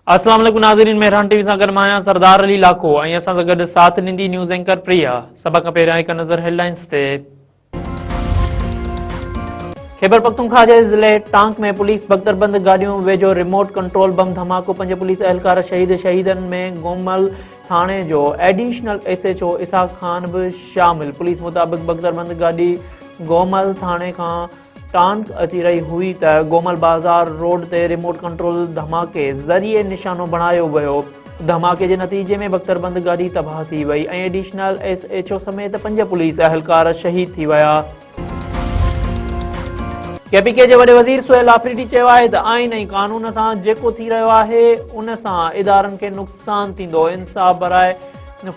अस्सलाम वालेकुम नाज़रीन, मेहरान टीवी सां गॾु मां आहियां सरदार अली लाखो ऐं असां सां गॾु साथ ॾींदी न्यूज़ एंकर प्रिया। सभ खां पहिरियां हिकु नज़र हेडलाइंस ते। खैबर पख्तूनख्वा जे ज़िले टांक में पुलिस बख्तरबंद गाॾियूं वेझो रिमोट कंट्रोल बम धमाको, 5 पुलिस एहलकार शहीद, शहीदनि में गोमल थाणे जो एडिशनल SHO इसाक खान बि शामिल। पुलिस मुताबिक़ बख्तरबंद गाॾी गोमल थाणे खां टांक अची रही हुई त गोमल बाज़ार रोड ते रिमोट कंट्रोल धमाके ज़रिए निशानो बणायो वियो। धमाके जे नतीजे में बख्तरबंद गाॾी तबाह थी वई ऐं एडिशनल SHO समेत 5 पुलिस एहलकार शहीद थी विया। KPK जे वॾे वज़ीर सुहेल आफरीदी चयो आहे त आइन ऐं कानून सां जेको थी रहियो आहे उन सां इदारनि खे नुक़सानु थींदो। इंसाफ़ बराए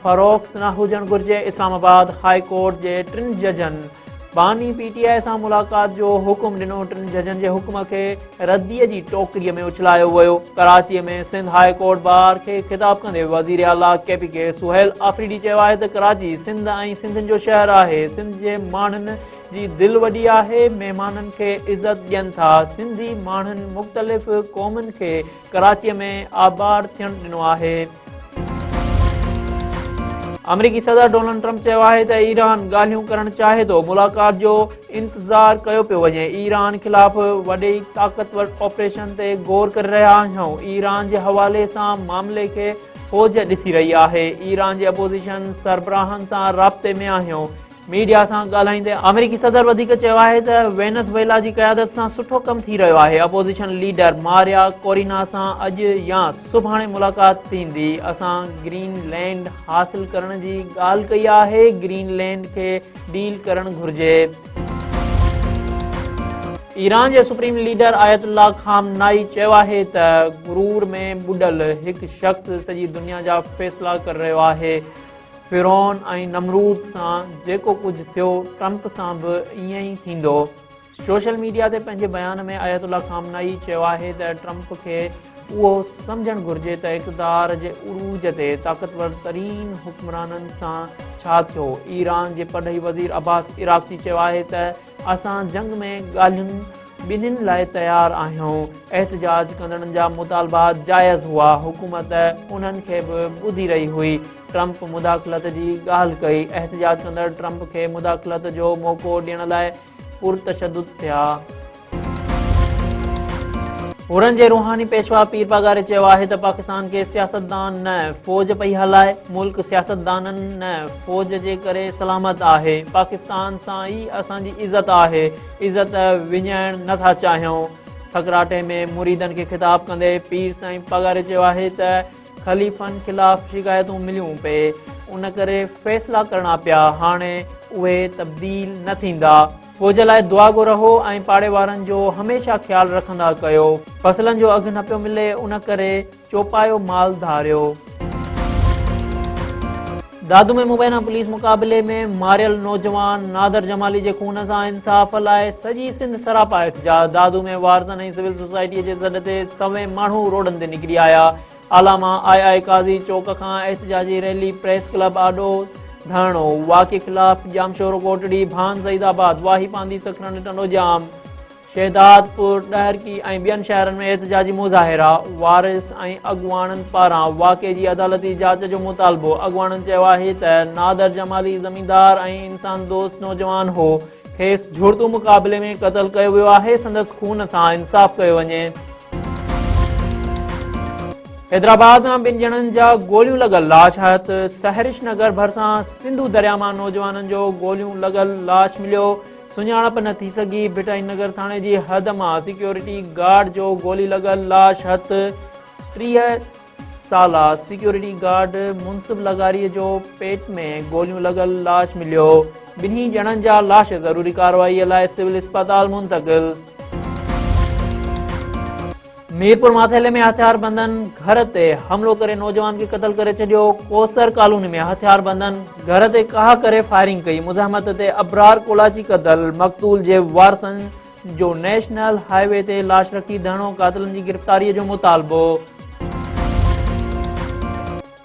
फ़रोख़्त न हुजणु घुरिजे। इस्लामाबाद हाई कोर्ट जे 3 जजनि बानी PTI सां मुलाक़ात जो हुकुम ॾिनो। 3 जजनि जे हुकुम खे रद्दीअ जी टोकरीअ में उछलायो वियो। कराचीअ में सिंध हाई कोर्ट बार खे ख़िताब कंदे वज़ीर आला KPK सुहेल आफरीदी चयो आहे त कराची सिंध ऐं सिंधियुनि जो शहरु आहे। सिंध जे माण्हुनि जी दिलि वॾी आहे, महिमाननि खे इज़त ॾियनि था। सिंधी माण्हुनि मुख़्तलिफ़ क़ौमुनि खे कराचीअ में आबाद थियणु ॾिनो आहे। अमरीकी सदर डोनाल्ड ट्रम्प चयो आहे त ईरान ॻाल्हियूं करणु चाहे थो, मुलाक़ात जो इंतज़ारु कयो पियो वञे। ईरान ख़िलाफ़ वॾे ताक़तवर ऑपरेशन ते गौर करे रहिया आहियूं। ईरान जे हवाले सां मामले खे फ़ौज ॾिसी रही आहे। ईरान जे अपोज़िशन सरबराहनि सां राब्ते में आहियूं। मीडिया सां ॻाल्हाईंदे अमरीकी सदर वधीक चयो आहे त वेनेज़ुएला जी क़यादत सां सुठो कमु थी रहियो आहे। अपोज़िशन लीडर मारिया कोरिना सां अॼु या सुभाणे मुलाक़ात थींदी। असां ग्रीनलैंड हासिल करण जी ॻाल्हि कई आहे। ग्रीनलैंड खे डील करणु घुरिजे। ईरान जे सुप्रीम लीडर आयतुल्लाह खामनाई चयो आहे त गुरूर में ॿुॾल हिकु शख़्स सॼी दुनिया जा फ़ैसिला करे रहियो आहे। फिरौन ऐं नमरूद सां जेको कुझु थियो ट्रम्प सां बि ईअं ई थींदो। सोशल मीडिया ते पंहिंजे बयान में आयतुल्लाह खामनाई चयो आहे त ट्रम्प खे उहो सम्झणु घुरिजे त इक़्तिदार जे उरूज ते ताक़तवर तरीन हुक्मराननि सां छा थियो। ईरान जे पढ़ई वज़ीर अब्बास इराक़ची चयो आहे त असां जंग में ॻाल्हियुनि ॿिन्हिनि लाइ तयारु आहियूं। एहतजाज कंदड़नि जा मुतालबात जाइज़ हुआ, हुकूमत उन्हनि खे बि ॿुधी रही हुई। ट्रम्प मुदाख़लत जी ॻाल्हि कई। एहतजाज कंदड़ ट्रम्प खे मुदाख़लत जो मौक़ो ॾियण लाइ पुरतशद्दुद थिया। हुरन जे रूहानी पेशवा पीर पागारे चयो आहे त पाकिस्तान खे सियासतदान न फ़ौज पई हलाए, मुल्क सियासतदाननि न फ़ौज जे करे सलामत आहे। पाकिस्तान सां ई असांजी इज़त आहे, इज़त विञाइणु नथा चाहियूं। ठकराटे में मुरीदनि खे ख़िताब कंदे पीर साईं पागारे चयो आहे त ख़लीफ़नि ख़िलाफ़ शिकायतूं मिलियूं पे, उन करे फ़ैसिला करणा पिया। हाणे उहे तब्दील न थींदा। फ़ौज लाइ दुआ गो रहो ऐं पाड़े वारनि जो हमेशह ख़्यालु रखंदा कयो। फसलनि जो अघु न पियो मिले, उन करे चौपायो माल धारियो। दादू में मुबैना पुलिस मुक़ाबले में मारियल नौजवान नादर जमाली जे खून सां इंसाफ़ लाइ सॼी सिंध सरापा एहतजाज। दादू में वारसन ऐं सिविल सोसाइटीअ जे सॾ ते सवें माण्हू रोडनि ते निकिरी आया। आलामा आई काज़ी चौक खां एहतजाजी रैली, प्रेस क्लब आॾो धरणो। वाक़े ख़िलाफ़ जामशोरो कोटड़ी, भान सईदाबाद, वाही पांदी सखरन टंडो जाम, शहदादपुर, ॾहरकी ऐं ॿियनि शहरनि में एहतजाजी मुज़ाहिरा। वारिस ऐं अॻुवाणनि पारां वाक़े जी अदालती जांच जो मुतालबो। अॻुवाणनि चयो आहे त नादर जमाली ज़मींदार ऐं इंसान दोस्त नौजवान हो, खेसि झुड़तू मुक़ाबले में क़तल कयो वियो आहे। संदसि खून सां इंसाफ़ कयो वञे। हैदराबाद में 2 ॼणनि जा गोलियूं लॻल लाश हथ। सहरिश नगर भरिसां सिंधू दरिया मां नौजवाननि जो गोलियूं लॻल लाश मिलियो। सुञाणप न थी सघी। भिटाई नगर थाणे जी हद मां सिक्योरिटी गार्ड जो गोली लॻल लाश हथ। 30 साला सिक्योरिटी गार्ड मुनसिब लगारीअ जो पेट में गोलियूं लॻल लाश मिलियो। 2 ॼणनि जा लाश ज़रूरी कार्रवाईअ लाइ सिविल अस्पताल मुंतक़िल। मीरपुर माथेले में हथियारबंदनि घर ते हमिलो करे नौजवान खे क़तल करे छॾियो। कोसर कॉलोनी में हथियारबंदनि घर ते काह करे फायरिंग कई। मुज़ाहमत ते अबरार कोलाची क़तल। मक़तूल जे वारसनि जो नेशनल हाईवे ते लाश रखी धरणो। क़ातिलनि जी गिरफ़्तारीअ जो मुतालबो।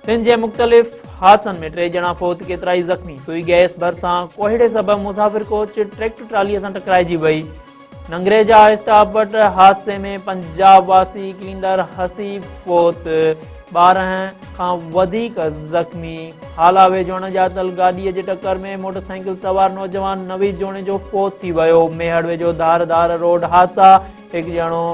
सिंध जे मुख़्तलिफ़ हादसनि में 3 ॼणा फौत, केतिराई ज़ख़्मी। सुई गैस भरिसां कोहिड़े सबबि मुसाफ़िर कोच ट्रैक्टर ट्रालीअ सां टकराइजी वई। नंगरेजा स्टाफ वट हादसे में पंजाब वासी क्लीनर हसीब फोत 12 खां वधीक ज़ख़्मी हाला वेझोण जातल गाॾीअ जे टक्कर में मोटरसाइकिल सवार नौजवान नवीद जोणे जो फोत थी वियो। मेहड़ वेझो धार रोड हादसा हिकु ॼणो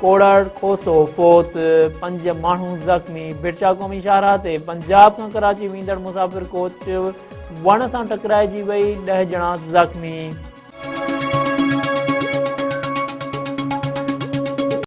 कोड़ड़ खोसो फोत 5 माण्हू ज़ख़्मी। बिरचा क़ौमी शाहराह ते पंजाब खां कराची वेंदड़ मुसाफ़िर कोच वण सां टकराइजी वई 10 ॼणा ज़ख़्मी।